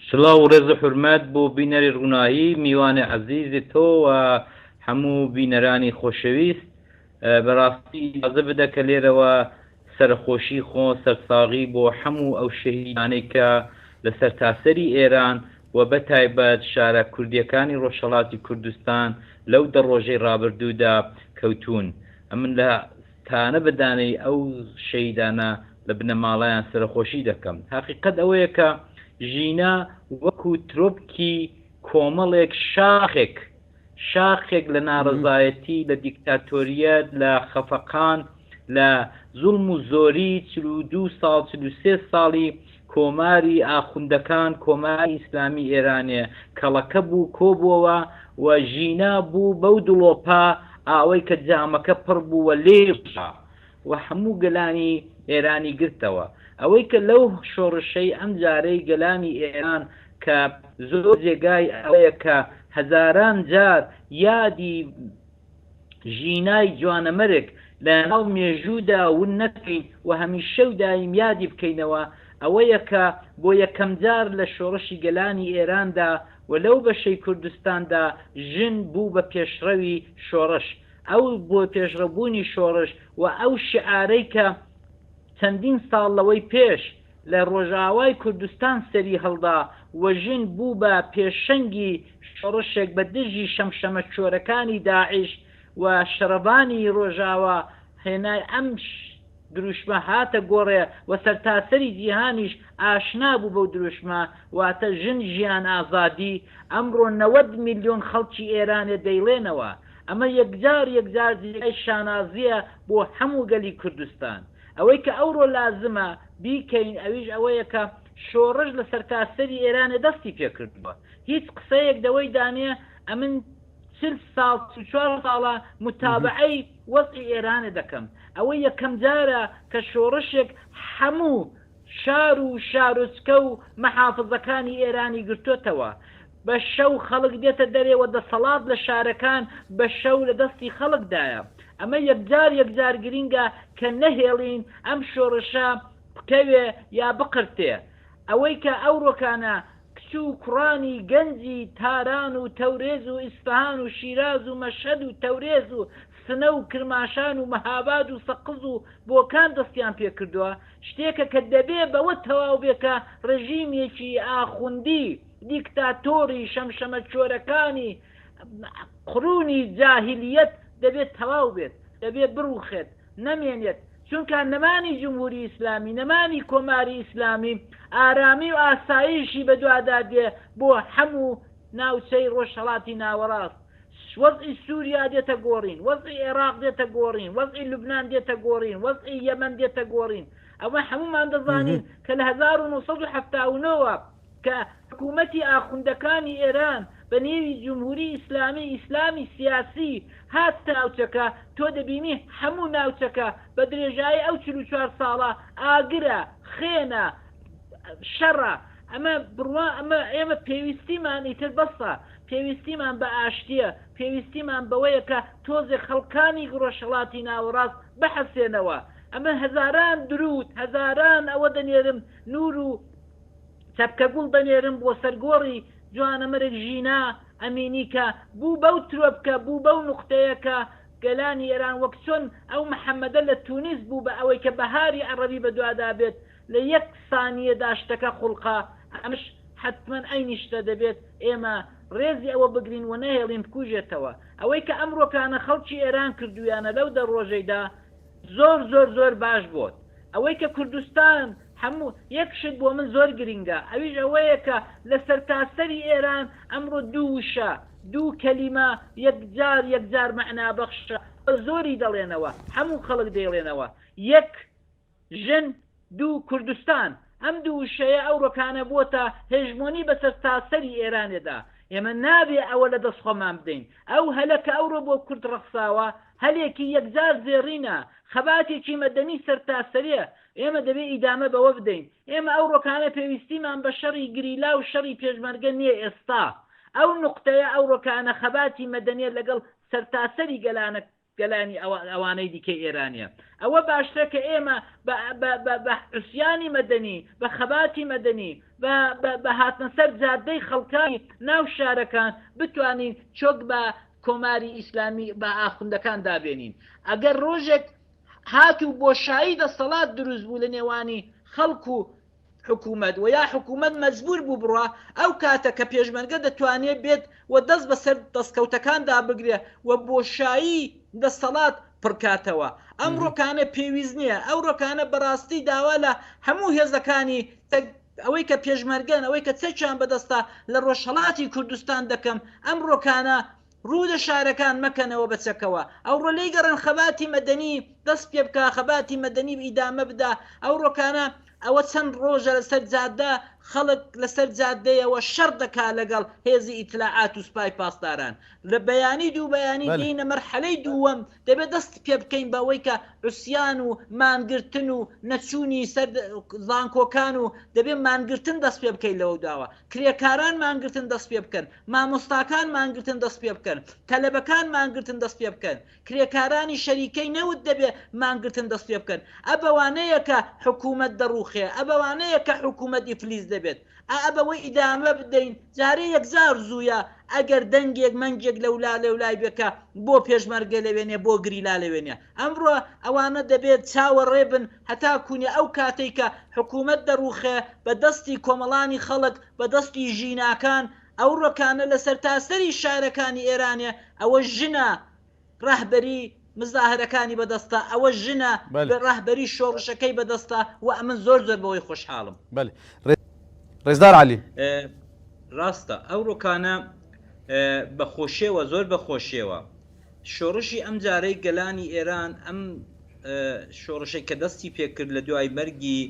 سڵاو و ڕێز و حورمەت بۆ بینەری ڕوونایی میوانی عەزیزی تۆ و هەموو بینەرانی خۆشەویست. بەڕاستی ئیجازە بدە کە لێرەوە سەرخۆشی خۆ سەرساغی بۆ هەموو ئەو شەهیدانەی کە لە سەرتاسەری ئێران و بەتایبەت شارە کوردیەکانی ڕۆژهەڵاتی کوردستان لەو دە ڕۆژەی ڕابردوودا کەوتون. ئەمن لە تانە بەدانەی ئەو شەهیدانە لە بنەماڵەیان سەرخۆشی دەکەم. حەقیقەت ئەوەیە کە ژینە وەکو ترۆپکی کۆمەڵێک شاخێک لە ناڕەزایەتی، لە دیکتاتۆریەت، لە خەفەقان، لە زوڵم و زۆری 42 ساڵ 43 ساڵی کۆماری ئاخوندەکان، کۆماری ئیسلامی ئێرانێ کەڵەکە بوو، کۆبووەوە و ژینە بوو بەو دڵۆپا ئاوەی کە جامەکە پڕ بووە لێبشا و هەموو گەلانی ئێرانی گرتەوە. ئەوەی کە لەو شۆڕشەی ئەم جارەی گەلانی ئێران کە زۆر جێگای ئەوەیە کە هەزاران جار یادی ژینای جوانەمەرێک لە ناو مێژوودا ون نەکەین و هەمیشە و دایم یادی بکەینەوە. ئەوەیە کە بۆ یەکەم جار لە شۆڕشی گەلانی ئێراندا و لەو بەشەی کوردستاندا ژن بوو بە پێشڕەوی شۆڕش. ئەو بۆ پێشڕەبوونی شۆڕش و ئەو شعارەی کە چەندین ساڵ لەوەی پێش لە ڕۆژاوای کوردستان سەری هەڵدا و ژن بوو بە پێشەنگی شۆڕشێک بە دژی شەمشەمە چۆرەکانی داعش و شەرەبانی ڕۆژاوا هێنای ئەم دروشمە هاتە گۆڕێ و سەرتاسەری جیهانیش ئاشنا بوو بەو دروشمە واتە ژن ژیان ئازادی. ئەمڕۆ 90 میلیۆن خەڵکی ئێرانێ دەیڵێنەوە. ئەمە یەکجار جێگای شانازیە بۆ هەموو گەلی کوردستان. ئەوەی کە ئەوڕۆ لازمە بیکەین ئەویش ئەوەیە کە شۆڕش لە سەرتاسەری ئێرانێ دەستی پێکردووە. هیچ قسەیەک دەوەی دانێ ئەمن 40 ساڵ 4 ساڵە متابعەی وەزعی ئێرانێ دەکەم. ئەوەی یەکەم جارە کە شۆڕشێک هەموو شار و شارۆچکە و مەحافزەکانی ئێرانی گرتوتەوە. بە شەو خەڵک دێتە دەرێوە دەسەڵات لە شارەکان بە شەو لە دەستی خەڵکدایە. ئەمە یەکجار گرینگە کە نەهێڵین ئەم شۆڕشە بکەوێ یا بقرتێ. ئەوەی کە ئەو ڕۆکانە کچوو کوڕانی گەنجی تاران و تەورێز و ئیسفەهان و شیراز و مەشهەد و تەورێز و سنە و کرماشان و مەهاباد و سەقز و بۆکان دەستیان پێکردووە. شتێکە کە دەبێ بەوە تەواو بێکە ڕژیمێکی ئاخوندی دیکتاتۆری شەمشەمە چۆرەکانی قڕونی جاهیلیەت دەبێت تەواو بێت، دەبێت بڕوخێت نەمێنێت. چونکە نەمانی جمهوری ئیسلامی، نەمانی کۆماری ئیسلامی ئارامی و ئاسایشی بەدوادادێ بۆ هەموو ناوچەی ڕۆژهەڵاتی ناوەڕاست. وەزعی سووریا دێتە گۆڕین، وەزعی عێراق دێتە گۆڕین، وەزعی لوبنان دێتە گۆڕین، وەزعی یەمەن دێتە گۆڕین. ئەوە هەمومان دەزانین کە لە 1979 کە حکوومەتی ئاخوندەکانی ئێران بە نێوی جمهوری ئیسلامی سیاسی هات ناوچەکە، تۆ دەبینی هەموو ناوچەکە بە درێژایی ئەو 44 ساڵە ئاگرە، خێنە، شەڕە. ئەمە بڕوا ئەمە ئێمە پێویستیمان ئیتر بەسە، پێویستیمان بە ئاشتیە، پێویستیمان بەوەیە کە تۆزێک خەڵکانی ڕۆژهەڵاتی ناوەڕاست بەحەسێنەوە. ئەمە هەزاران درود، هەزاران ئەوە دەنێرم نور و چەپکە گوڵ دەنێرم بۆ سەرگۆڕی جوانەمەرێک ژینا ئەمینی کە بوو بەو ترۆپکە، بوو بەو نوختەیەکە گەلانی ئێران وەک چۆن ئەو محەممەدە لە تونیس بوو بە ئەوەی کە بەهاری عەرەبی بەدوادا بێت لە 1 سانیە داشتەکە خوڵقا. ئەمش حتمما ئەینیشتە دەبێت ئێمە ڕێزی ئەوە بگرین و نەهێڵین بکوژێتەوە. ئەوەی کە ئەمڕۆکانە خەڵکی ئێران کردویانە لەو دە ڕۆژەیدا زۆر باش بوت. ئەوەی کە کوردستان هەموو یەکشت بۆ من زۆر گرینگە، ئەویش ئەوەیە کە لە سەرتاسەری ئێران ئەمڕۆ دوو وشە، دوو کەلیمە یەکجار مەعنا بەخشە زۆری دەڵێنەوە، هەموو خەڵک دەیڵێنەوە یەک ژن دوو کوردستان. ئەم دوو وشەیە ئەو ڕۆکانە بۆتە هێژمۆنی بە سەرتاسەری ئێرانێدا. ئێمە نابێ ئەوە لە دەست خۆمان بدەین. ئەو هەلەکە ئەوڕۆ بۆ کورد ڕەخساوە هەلێکی یەکجار زێڕینە، خەباتێکی مەدەنی سەرتاسەریە. ئێمە دەبێ ئیدامە بەوە بدەین. ئێمە ئەو ڕۆکانە پێویستیمان بە شەڕی گریلا و شەڕی پێشمەرگە نییە. ئێستا ئەو نوقتەیە ئەو ڕۆکانە خەباتی مەدەنیە لەگەڵ سەرتاسەری گەلانە گەلانی ئەوانەی دیکەی ئێرانیە ئەوە باشترە کە ئێمە بە عوسیانی مەدەنی بە خەباتی مەدەنی بە هاتنە سەر جادەی خەڵکانی ناو شارەکان بتوانین چۆک بە کۆماری ئیسلامی بە ئاخوندەکان دابێنین ئەگەر ڕۆژێک هاتوو بۆشایی دەسەڵات دروست بوو لە نێوانی خەڵک و حکوومەت و یا حکوومەت مەجبور بوو بڕە ئەو کاتە کە پێشمەرگە دەتوانێت بێت و دەست بەسەر دەستکەوتەکاندا بگرێ و بۆشایی دەسەڵات پڕکاتەوە ئەم ڕۆکانە پێویست نییە ئەو ڕۆکانە بەڕاستی داوا لە هەموو هێزەکانی ئەوەی کە پێشمەرگەن ئەوەی کە چەکیان بەدەستە لە ڕۆژهەڵاتی کوردستان دەکەم ئەم ڕۆکانە ڕوودە شارەکان مەکەنەوە بەچەکەوە ئەو ڕۆلەی گەڕن خەباتی مەدەنی دەست پێ بکە خەباتی مەدەنی ئیدامە بدا ئەو ڕۆکانە ئەوە چەند ڕۆژە لەسەر جادە خەڵک لەسەر جادەیەوە شەڕ دەکا لەگەڵ هێزی ئیتلاعات و سوپای پاسداران لە بەیانی دوو بەیانی دێنە مەرحەلەی دووەم دەبێت دەست پێ بکەین بەوەی کە عوسیان و مانگرتن و نەچوونی سەر زانکۆکان و دەبێت مانگرتن دەست پێ بکەین لەوە داوە کرێکاران مانگرتن دەست پێ بکەن مامۆستاکان مانگرتن دەست پێ بکەن تەلەبەکان مانگرتن دەست پێ بکەن کرێکارانی شەریکەی نەوت دەبێت مانگرتن دەست پێ بکەن ئەبەوانەیە کە حکوومەت دەڕوخێ ئەبەوانەیە کە حکوومەت ئیفلیس دەبێت ئەبەوەی ئیدامە بدەین جارێ یەکجار زوویە ئەگەر دەنگێک مەنگێک لەولای بێکە بۆ پێشمەرگە لەوێنێ بۆ گریلا لەوێنێ ئەمڕۆ ئەوانە دەبێت چاوەڕێ بن هەتا کوونێ ئەو کاتێک کە حکوومەت دەڕوخێ بە دەستی کۆمەڵانی خەڵک بە دەستی ژیناکان ئەو ڕۆکانە لە سەرتاسەری شارەکانی ئێرانێ ئەوە ژنە ڕەهبەری مزاهرەکانی بەدەستە ئەوە ژنە ڕەهبەری شۆڕشەکەی بەدەستە و ئەمن زۆر بەوەی خۆشحاڵم ڕێزدار عەلی ڕاستە ئەو ڕۆکانە بەخۆشیەوە زۆر بەخۆشیەوە شۆڕشی ئەم جارەی گەلانی ئێران ئەم شۆڕشەی کە دەستی پێکرد لە دوای مەرگی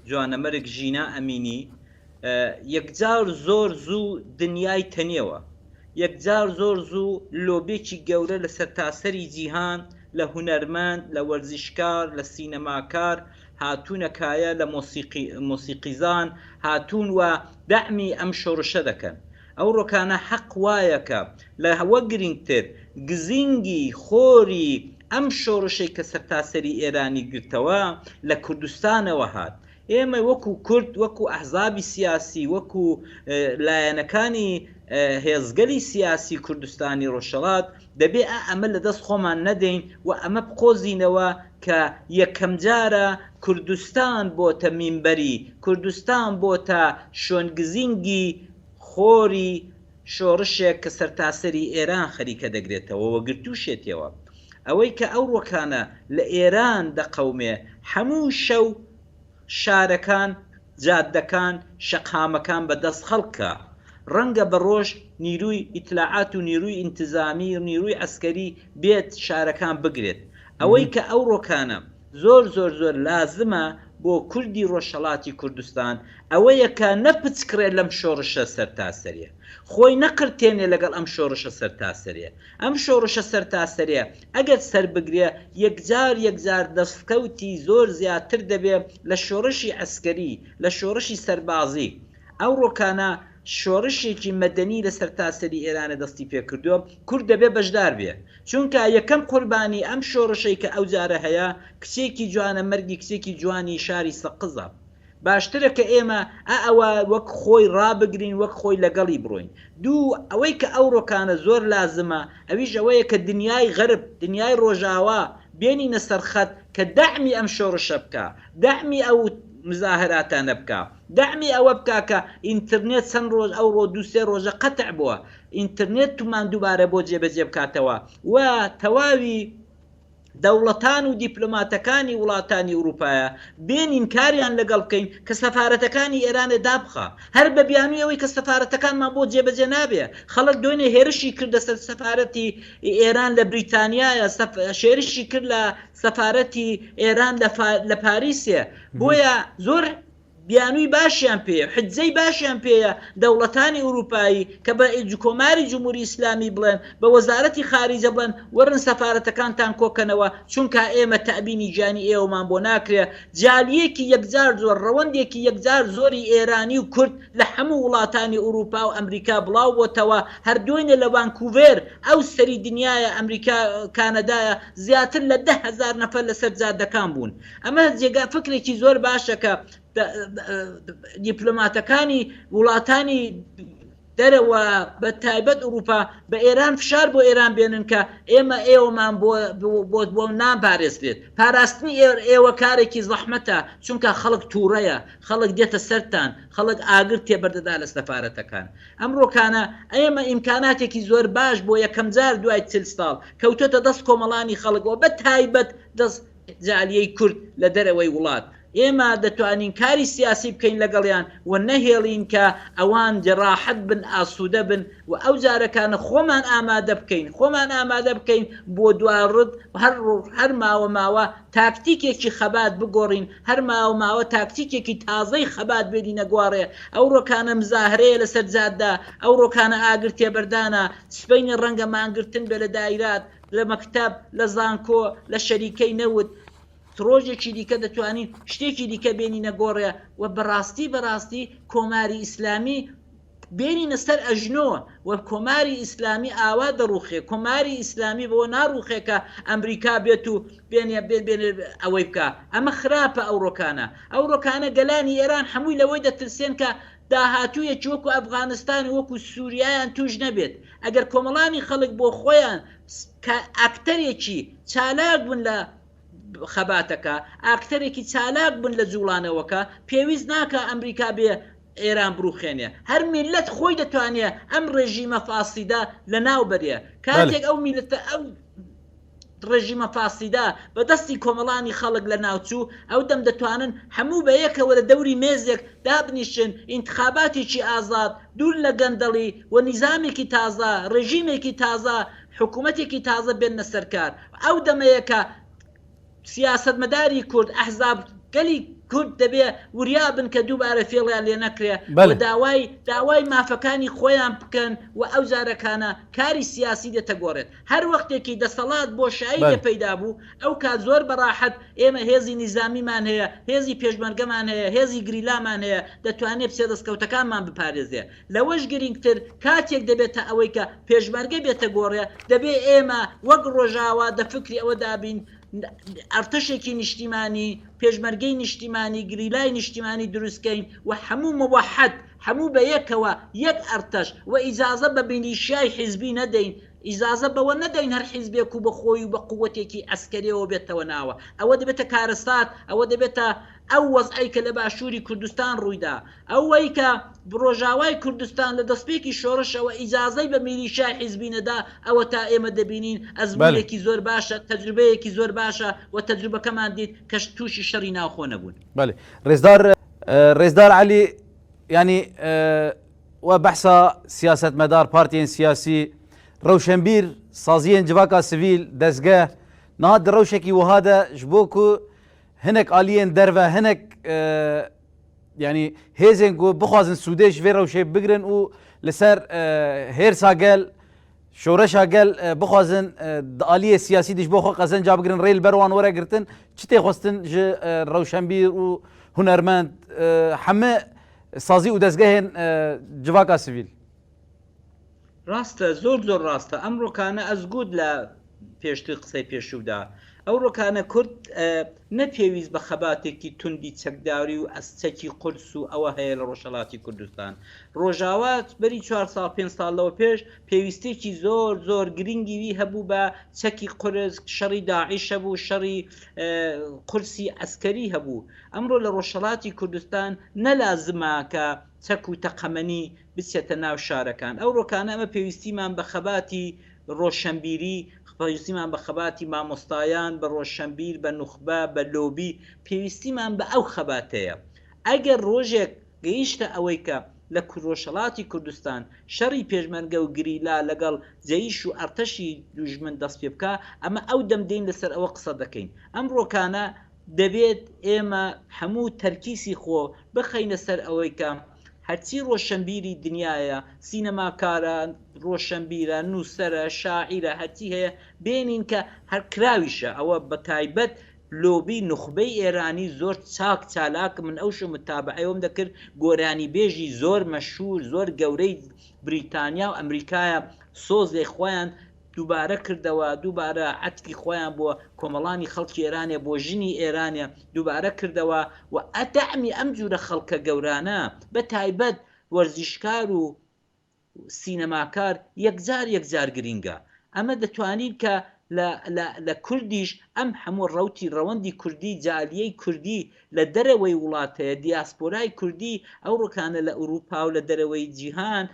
جوانەمەرگ ژینا ئەمینی یەکجار زۆر زوو دنیای تەنیەوە یەکجار زۆر زوو لۆبێکی گەورە لە سەرتاسەری جیهان لە هونەرمەند لە وەرزشکار لە سینەماکار هاتوونەکایە لە مۆسیقیزان هاتوون و دەعمی ئەم شۆڕشە دەکەن ئەو ڕۆکانە حەق وایەکە لە هەوە گرنگتر گزینگی خۆری ئەم شۆڕشەی کە سەرتاسەری ئێرانی گرتەوە لە کوردستانەوە هات ئێمە وەکو کورد وەکو ئەحزابی سیاسی وەکو لایەنەکانی هێزگەلی سیاسی کوردستانی ڕۆژهەڵات دەبێ ئەمە لە دەست خۆمان نەدەین و ئەمە بقۆزینەوە کە یەکەم جارە کوردستان بۆتە مینبەری کوردستان بۆتە شۆنگزینگی خۆری شۆڕشێک کە سەرتاسەری ئێران خەریکە دەگرێتەوە وەگرتووشێتەوە ئەوەی کە ئەو ڕۆکانە لە ئێران دەقەومێ هەموو شەو شارەکان جادەکان شەقامەکان بەدەست خەڵکە ڕەنگە بە ڕۆژ نیروی ئیتلاعات و نیروی ئینتیزامی و نیروی عەسکەری بێت شارەکان بگرێت ئەوەی کە ئەو ڕۆکانە زۆر لازمە بۆ کوردی ڕۆژهەڵاتی کوردستان ئەوەیە کە نەپچکرێت لەم شۆڕشە سەرتاسەریە خۆی نەقرتێنێ لەگەڵ ئەم شۆڕشە سەرتاسەریە ئەم شۆڕشە سەرتاسەریە ئەگەر سەر بگرێ یەکجار دەستکەوتی زۆر زیاتر دەبێت لە شۆڕشی عەسکەری لە شۆڕشی سەربازی ئەو ڕۆکانە شۆڕشێکی مەدەنی لە سەرتاسەری ئێرانە دەستی پێکردووە کورد دەبێ بەشدار بێ چونکە یەکەم قوربانی ئەم شۆڕشەی کە ئەو جارە هەیە کچێکی جوانە مەرگی کچێکی جوانی شاری سەقزە باشترە کە ئێمە ئەوە وەک خۆی ڕابگرین وەک خۆی لەگەڵی بڕۆین دوو ئەوەی کە ئەو ڕۆکانە زۆر لازمە ئەویش ئەوەیە کە دنیای غەرب دنیای ڕۆژاوا بێنینە سەرخەت کە دەعمی ئەم شۆڕشە بکە دەعمی ئەو مزاهراتانە بکە دەعمی ئەوە بکە کە ئینترنێت چەند ڕۆژ ئەو ڕۆ دووسێ ڕۆژە قەتع بووە ئینترنێت تومان دووبارە بۆ جێبەجێ بکاتەوە و تەواوی دەوڵەتان و دیپلۆماتەکانی وڵاتانی ئەوروپایە بێنین کاریان لەگەڵ بکەین کە سەفارەتەکانی ئێرانە دابخە هەر بە بیانوویەوەی کە سەفارەتەکانمان بۆ جێبەجێ نابێ خەڵک دوێنێ هێرشی کردە سەر سەفارەتی ئێران لە بریتانیایە شێرشی کرد لە سەفارەتی ئێران لە پاریسێ بۆیە زۆر بیانووی باشیان پێ حجزەی باشیان پێیە دەوڵەتانی ئوروپایی کە بە کۆماری جمهوری ئیسلامی بڵێن بە وەزارەتی خارجە بڵێن وەرن سەفارەتەکانتان کۆکەنەوە چونکە ئێمە تەبینی جانی ئێوەمان بۆ ناکرێ جالیەکی یەکجار زۆر ڕەوەندێکی یەکجار زۆری ئێرانی و کورد لە هەموو وڵاتانی ئوروپا و ئەمریکا بڵاو بۆتەوە هەردوێنێ لە ڤانکوڤێر ئەو سەری دنیاە ئەمریکا کانەدایە زیاتر لە 10,000 نەفەر لەسەر جادەکان بوون ئەمە جێگا فکرێکی زۆر باشەکە دیپلۆماتەکانی وڵاتانی دەرەوە بە تایبەت ئوروپا بە ئێران فشار بۆ ئێران بێنن کە ئێمە ئێوەمان بۆ نابارێزرێت پاراستنی ئێوە کارێکی زەحمەتە چونکە خەڵک تووڕەیە خەڵک دێتە سەرتان خەڵک ئاگر تێبەردەدا لە سەفارەتەکان ئەمڕۆکانە ئێمە ئیمکاناتێکی زۆر باش بۆ یەکەم جار دوای 40 ساڵ کەوتۆتە دەست کۆمەڵانی خەڵکەوە بە تایبەت دەست جالیەی کورد لە دەرەوەی وڵات ئێمە دەتوانین کاری سیاسی بکەین لەگەڵیان و نەهێڵین کە ئەوان جەڕاحەت بن ئاسوودە بن و ئەو جارەکانە خۆمان ئامادە بکەین بۆ دوارڕد هەر ماوە تاکتیکێکی خەبات بگۆڕین هەر ماوە تاکتیکێکی تازەی خەبات بێنینە گوارێ ئەو ڕۆکانە مزاهرەیە لەسەر جاددا ئەو ڕۆکانە ئاگر تێبەردانە سبەینی ڕەنگە مانگرتن بێ لە دایرات لە مەکتەب لە زانکۆ لە شەریکەی نەوت ڕۆژێکی دیکە دەتوانین شتێکی دیکە بێنینە گۆڕێ و بەڕاستی کۆماری ئیسلامی بێنینە سەر ئەژنۆوە و کۆماری ئیسلامی ئاوا دەڕوخێ کۆماری ئیسلامی بۆ ناڕوخێکە ئەمریکا بێت و بێنێ ئەوەی بکە ئەمە خراپە ئەو ڕۆکانە گەلانی ئێران هەمووی لەوەی دەترسێن کە داهاتوویەکی وەکو ئەفغانستانی وەکو سووریایان توش نەبێت ئەگەر کۆمەڵانی خەڵک بۆ خۆیان ئاکتەرێکی چالاک بوون لە خەباتەکە ئاکتەرێکی چالاک بن لە جوڵانەوەکە پێویست ناکە ئەمریکا بێ ئێران بڕوخێنێ هەر میلەت خۆی دەتوانێت ئەم ڕێژیمە فاسیدا لە ناو بەرێ کاتێک ئەو میلەتە ئەو ڕێژیمە فاسیدا بە دەستی کۆمەڵانی خەڵک لە ناوچوو ئەو دەم دەتوانن هەموو بە یەکەوە لە دەوری مێزێک دابنیشن ئینتخاباتێکی ئازاد دوور لە گەندەڵی و نیزامێکی تازە ڕێژیمێکی تازە حکوومەتێکی تازە بێنە سەرکار ئەو دەمەیەکە سیاستمەداری کورد ئەحزاب گەلی کورد دەبێ وریابن کە دووبارە فێڵیان لێ نەکرێ و داوای مافەکانی خۆیان بکەن و ئەو جارەکانە کاری سیاسی دێتە گۆڕێت هەر وەختێکی دەسەڵات بۆ شایی پەیدا بوو ئەو کات زۆر بەڕاحەت ئێمە هێزی نیزامیمان هەیە هێزی پێشمەرگەمان هەیە هێزی گریلامان هەیە دەتوانێت پسێ دەستکەوتەکانمان بپارێزێ لەوەش گرنگتر کاتێک دەبێتە ئەوەی کە پێشمەرگە بێتە گۆڕێ دەبێ ئێمە وەک ڕۆژاوا دەفکری ئەوە دابین ئەرتەشێکی نیشتیمانی پێشمەرگەی نیشتیمانی گریلای نیشتیمانی دروستکەین و هەموو مەوەحەد هەموو بە یەکەوە یەک ئەرتەش و ئیجازە بە بینیشای حیزبی نەدەین ئیجازە بەوە نەدەین هەر حیزبێک و بە خۆی و بە قووەتێکی ئەسکەریەوە بێتەوە ناوە ئەوە دەبێتە کارەسات ئەوە دەبێتە ئەو وەزعی کە لە باشووری کوردستان ڕوویدا ئەوەی کە ڕۆژاوای کوردستان لە دەستپێکی شۆڕشەوە ئیجازەی بە میلیشای حیزبی نەدا ئەوە تا ئێمە دەبینین ئەزمونێکی زۆر باشە تەجروبەیەکی زۆر باشە و تەجروبەکەمان دیت کە تووشی شەڕی ناوخۆ نەبوون. بله رێزدار علی يعني وبحثا سياسة مدار بارتيين سياسي روشنبير سازيين جواكا سيفيل دزقه نهاد روشكي وهذا جبوكو هناك آليين درفة هناك يعني هيزنكو بخوازن سوديش في روشي بقرن و لسر هيرسا قال شورشا قال بخوازن آلية سياسي ديش بوخو قزن جاب قرن ريل بروان ورا قرتن چتي خوستن روشنبير و هنرمند حمى سازی و دەستگەهێن جواکا سیڤیل ڕاستە زۆر ڕاستە ئەم ڕۆکانە ئەزگود لە پێشتر قسەی پێشوودا ئەو ڕۆکانە کورد نەپێویست بە خەباتێکی توندی چەکداری و ئەسچەکی قورس و ئەوە هەیە لە ڕۆژهەڵاتی کوردستان ڕۆژاوات بەری 4 ساڵ 5 ساڵەوە پێش پێویستێکی زۆر گرنگیوی هەبوو بە چەکی قورس شەڕی داعیش هەبوو شەڕی قورسی ئەسکەری هەبوو ئەمڕۆ لە ڕۆژهەڵاتی کوردستان نەلازمە کە چەک و تەقەمەنی بچێتە ناو شارەکان ئەو ڕۆکانە ئەمە پێویستیمان بە خەباتی ڕۆشنبیری پێویستیمان بە خەباتی مامۆستایان بە ڕۆشنبیر بە نوخبە بە لۆبی پێویستیمان بە ئەو خەباتەیە ئەگەر ڕۆژێک گەیشتە ئەوەی کە لە ڕۆژهەڵاتی کوردستان شەڕی پێشمەرگە و گریلا لەگەڵ جەیش و ئەرتەشی دوژمن دەست پێ بکە ئەمە ئەو دەمدەین لەسەر ئەوە قسە دەکەین ئەم ڕۆکانە دەبێت ئێمە هەموو تەرکیسی خۆ بخەینە سەر ئەوەی کە هەرچی ڕۆشنبیری دنیاە سینەماکارە ڕۆشنبیرە نووسەرە شاعیرە هەرچی هەیە بێنین کە هەر کراویشە ئەوە بە تایبەت لۆبی نخبەی ئێرانی زۆر چاک چالاک من ئەوش متابعەوەم دەکرد گۆرانی بێژی زۆر مەشهور زۆر گەورەی بریتانیا و ئەمریکایە سۆزێ خۆیان دووبارە کردەوە دووبارە عەتکی خۆیان بۆ کۆمەڵانی خەڵکی ئێرانێ بۆ ژنی ئێرانێ دووبارە کردەوە و ئەدەعمی ئەم جوورە خەڵکە گەورانە بە تایبەت وەرزشکار و سینەماکار یەکجار گرینگە ئەمە دەتوانین کە لە کوردیش ئەم هەموو ڕەوتی ڕەوەندی کوردی جالیەی کوردی لە دەرەوەی وڵاتەیە دیاسپۆرای کوردی ئەو ڕکانە لە ئوروپا و لە دەرەوەی جیهان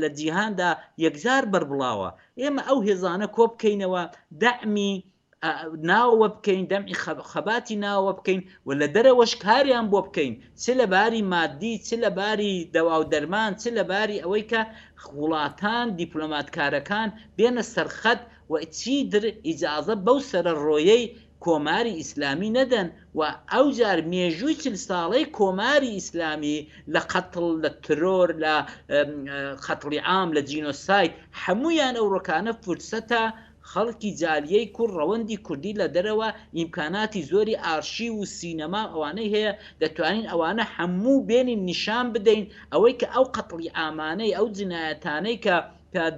لە جیهاندا یەکجار بەربڵاوە ئێمە ئەو هێزانە کۆ بکەینەوە دەعمی ناوە بکەین دەمی خەباتی ناوە بکەین و لە دەرەوەش کاریان بۆ بکەین چ لە باری مادی چ لە باری دەوا و دەرمان چ لە باری ئەوەی کە وڵاتان دیپلۆماتکارەکان بێنە سەرخەت و چی در ئیجازە بەو سەرە ڕۆیەی کۆماری ئیسلامی نەدەن و ئەو جار مێژووی 40 ساڵەی کۆماری ئیسلامی لە قەتڵ لە ترۆر لە قەتڵی عام لە جینۆساید هەمویان ئەو ڕۆکانە فرسەتە خەڵکی جالیەی کوڕ ڕەوەندی کوردی لە دەرەوە ئیمکاناتی زۆری ئارشی و سینەما ئەوانەی هەیە دەتوانین ئەوانە هەموو بێنین نیشان بدەین ئەوەی کە ئەو قەتڵی ئامانەی ئەو جنایەتانەی کە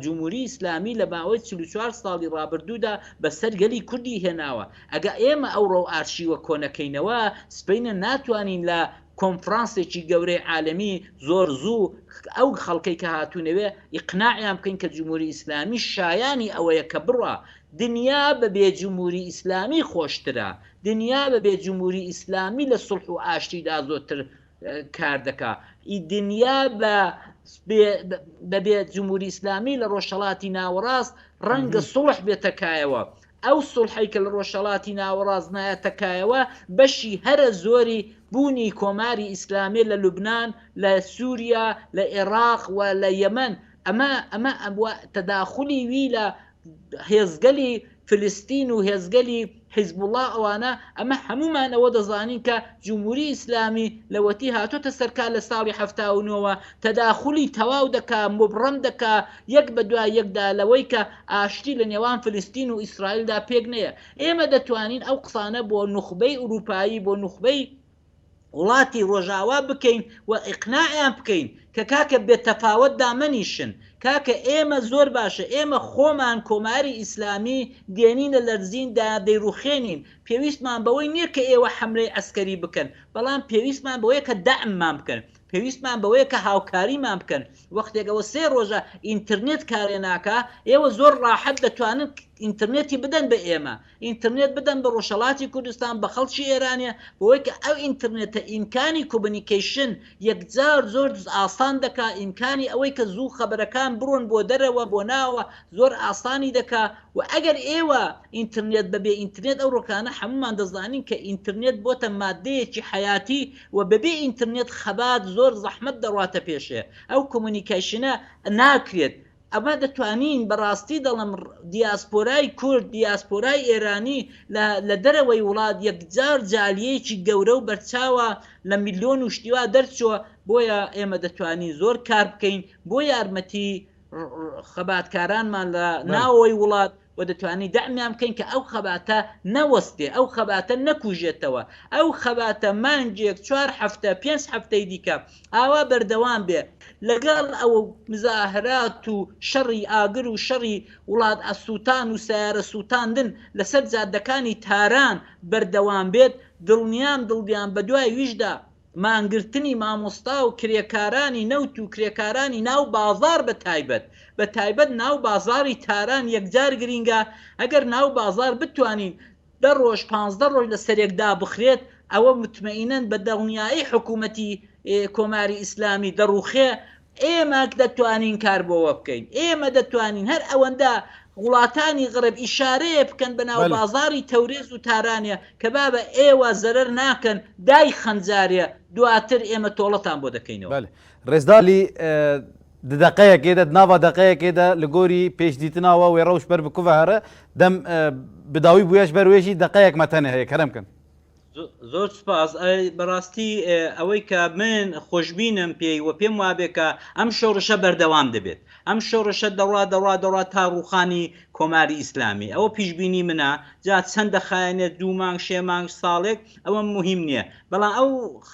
جمهوری ئیسلامی لە باوەی 44 ساڵی ڕابردوودا بەسەر گەلی کوردی هێناوە ئەگە ئێمە ئەو ڕۆ ئارشیوە کۆنەکەینەوە سبەینە ناتوانین لە کۆنفرانسێکی گەورەی عالەمی زۆر زوو ئەو خەڵکەی کە هاتوونەوێ ئیقناعیان بکەین کە جمهوری ئیسلامی شایانی ئەوەیە کە بڕە دنیا بەبێ جمهوری ئیسلامی خۆشترە دنیا بەبێ جمهوری ئیسلامی لە سڵح و ئاشتیدا زۆرتر کار دەکا دنیا بەبێ جمهوری ئیسلامی لە ڕۆژهەڵاتی ناوەڕاست ڕەنگە سڵح بێتەکایەوە ئەو سڵحی کە لە ڕۆژهەڵاتی ناوەڕاست نایەتەکایەوە بەشی هەرە زۆری بوونی کۆماری ئیسلامی لە لوبنان لە سووریا لە عێراق و لە یەمەن ئەمە تەداخلی وی لە هێزگەلی فلستین و هێزگەلی حیزبوڵڵا ئەوانە ئەمە هەمومان ئەوە دەزانین کە جمهوری ئیسلامی لەوەتی هاتۆتە سەرکار لە ساڵی 79ەوە تەداخلی تەواو دەکا مبڕەم دەکا یەک بە دوای یەکدا لەوەی کە ئاشتی لە نێوان فلستین و ئیسرائیلدا پێک نەیە ئێمە دەتوانین ئەو قسانە بۆ نوخبەی ئوروپایی بۆ نوخبەی وڵاتی ڕۆژاوا بکەین و ئیقناعیان بکەین کە کاکە بێتەفاوت دامەنیشن کاکە ئێمە زۆر باشە ئێمە خۆمان کۆماری ئیسلامی دێنینە لەرزیندا دەیڕوخێنین پێویستمان بەوەی نییە کە ئێوە حملەی ئەسکەری بکەن بەڵام پێویستمان بەوەیە کە دەعممان بکەن پێویستمان بەوەیە کە هاوکاریمان بکەن وەختێکەوە 3 ڕۆژە ئینترنێت کارێ ناکە ئێوە زۆر ڕاحەت دەتوانن ئینترنێتی بدەن بە ئێمە ئینترنێت بدەن بە ڕۆژهەڵاتی کوردستان بە خەڵکی ئێرانە بۆی کە ئەو ئینترنێتە ئیمکانی کومونیکیشن یەکجار زۆر ئاسان دەکا ئیمکانی ئەوەی کە زوو خەبەرەکان بڕۆن بۆ دەرەوە بۆ ناوە زۆر ئاسانی دەکا و ئەگەر ئێوە ئینترنێت بەبێ ئینترنێت ئەو ڕۆکانە هەمومان دەزانین کە ئینترنێت بۆتە مادەیەکی حیاتی و بەبێ ئینترنێت خەبات زۆر زەحمەت دەڕاتە پێشێ ئەو کومونیکیشنە ناکرێت ئەمە دەتوانین بەڕاستی دەڵم دیاسپۆرای کورد دیاسپۆرای ئێرانی لە دەرەوەی وڵات یەکجار جالیەیەکی گەورە و بەرچاوە لە میلیۆن و شتیوا دەرچووە بۆیە ئێمە دەتوانین زۆر کار بکەین بۆ یارمەتی خەباتکارانمان لە ناوەوەی وڵات و دەتوانانی دەعمیان بکەین کە ئەو خەباتە نەوەستێ ئەو خەباتە نەکوژێتەوە ئەو خەباتە مانگێک 4 هەفتە 5 هەفتەی دیکە ئاوا بەردەوام بێ لەگەڵ ئەوە مزاهرات و شەڕی ئاگر و شەڕی وڵات ئەسووتان و سیارە سووتاندن لەسەر جادەکانی تاران بەردەوام بێت دڵنیان بە دوای ویشدا مانگرتنی مامۆستا و کرێکارانی نەوت و کرێکارانی ناو بازار بە تایبەت ناو بازاری تاران یەکجار گرینگە ئەگەر ناو بازار بتوانین 10 ڕۆژ 15 ڕۆژ لە سەرێکدا بخرێت ئەوە متمەئینەن بە دڵنیایی حکوومەتی کۆماری ئیسلامی دەڕوخێ ئێمە دەتوانین کار بۆوە بکەین ئێمە دەتوانین هەر ئەوەندە وڵاتانی غەرب ئیشارەیە بکەن بە ناو بازاری تەورێز و تارانە کە بابە ئێوە زەرەر ناکەن دای خەنجارێ دواتر ئێمە تۆڵەتان بۆ دەکەینەوە ڕێزدالی دقەیەکێدە ناوا دقەیەکێدا لە گۆری پێشدیتناوە وێ ڕەوش بەر بکوڤە هەرە دەم بداوی بویەش بەروێژی دقەیەک مەتەنە هەیە کەرەم بکەن زۆر سپاس بەڕاستی ئەوەی کە من خۆشببینم پێی و پێم وابێکە ئەم شۆڕشە بەردەوام دەبێت ئەم شۆڕشە دەڕوا تا ڕوخانی کۆماری ئیسلامی ئەوە پیشببینی منە جا چەندە خایەنێت 2 مانگ 6 مانگ ساڵێک ئەوە مهم نییە بەڵام ئەو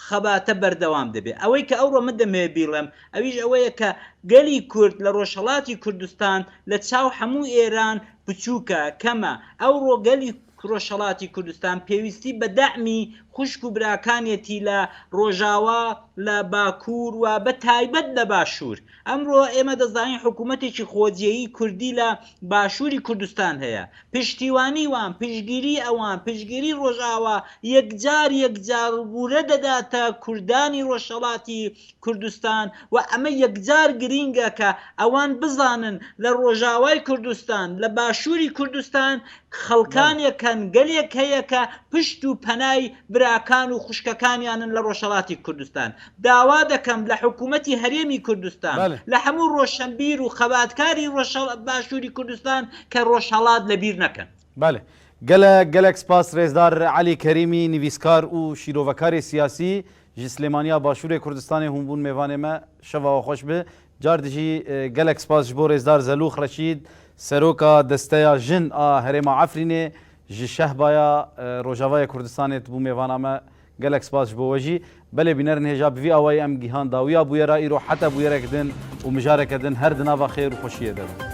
خەباتە بەردەوام دەبێت ئەوەی کە ئەوڕۆ من دەمێ بیڵم ئەویش ئەوەیە کە گەلی کورد لە ڕۆژهەڵاتی کوردستان لە چاو هەموو ئێران بچووکە کەمە ئەوڕۆ گەلی ڕۆژهەڵاتی کوردستان پێویستی بە دەعمی خوشک و براکانێتی لە ڕۆژاوا لە باکوور و بە تایبەت لە باشوور ئەمڕۆ ئێمە دەزانین حکوومەتێکی خۆجیایی کوردی لە باشووری کوردستان هەیە پشتیوانی وان پشگیری ئەوان پشگیری ڕۆژاوا یەکجار بورە دەداتە کوردانی ڕۆژهەڵاتی کوردستان و ئەمە یەکجار گرینگە کە ئەوان بزانن لە ڕۆژاوای کوردستان لە باشووری کوردستان خەڵکانێکەن گەلێک هەیە کە پشت و پەنای براکان و خوشکەکانیانن لە ڕۆژهەڵاتی کوردستان داوا دەکەم لە حکوومەتی هەرێمی کوردستان لە هەموو ڕۆشنبیر و خەباتکاری باشووری کوردستان کە ڕۆژهەڵات لەبیر نەکەن. بەێ gelek spas Rêzdar Elî Kerîmî nivîskar û şîrovekarê siyasî ji Slêmaniya Başûrê Kurdistanê hûn bûn mêvanê me şeva xweş bi car dijî gelek spas ji bo Rêzdar Zelûx Reşîd seroka desteya jin a herêma Efrînê ji şehbaya Rojavaya Kurdistanê bû mêvana me gelek spas ji bo we jî belê bînerin hêja bi vî awayî em gîhan dawiya bûyera îro heta bûyerek din û mijareke din her di nava xêr û xweşiyê de bin.